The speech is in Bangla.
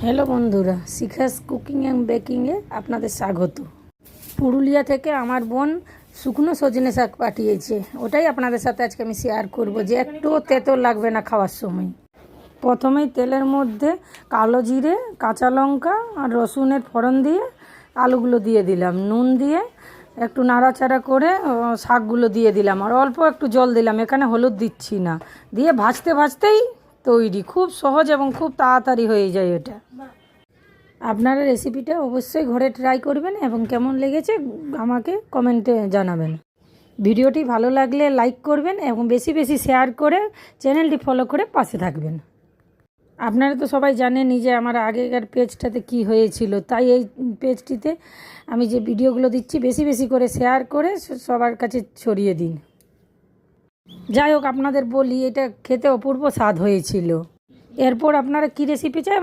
হ্যালো বন্ধুরা, শিখাস কুকিং অ্যান্ড বেকিংয়ে আপনাদের স্বাগত। পুরুলিয়া থেকে আমার বোন শুকনো সজনে শাক পাঠিয়েছে, ওটাই আপনাদের সাথে আজকে আমি শেয়ার করব যে একটুও তেতো লাগবে না খাওয়ার সময়। প্রথমেই তেলের মধ্যে কালো জিরে, কাঁচা লঙ্কা আর রসুনের ফোড়ন দিয়ে আলুগুলো দিয়ে দিলাম, নুন দিয়ে একটু নাড়াচাড়া করে শাকগুলো দিয়ে দিলাম আর অল্প একটু জল দিলাম, এখানে হলুদ দিচ্ছি না। দিয়ে ভাজতে ভাজতেই তৈরি, খুব সহজ এবং খুব তাড়াতাড়ি হয়ে যায় এটা। আপনারা রেসিপিটা অবশ্যই ঘরে ট্রাই করবেন এবং কেমন লেগেছে আমাকে কমেন্টে জানাবেন। ভিডিওটি ভালো লাগলে লাইক করবেন এবং বেশি বেশি শেয়ার করে চ্যানেলটি ফলো করে পাশে থাকবেন। আপনারা তো সবাই জানেনই যে আমার আগেকার পেজটাতে কি হয়েছিল, তাই এই পেজটিতে আমি যে ভিডিওগুলো দিচ্ছি বেশি বেশি করে শেয়ার করে সবার কাছে ছড়িয়ে দিন। যাই হোক, আপনাদের বলি এটা খেতে অপূর্ব স্বাদ হয়েছিল। এরপর আপনারা কী রেসিপি চাই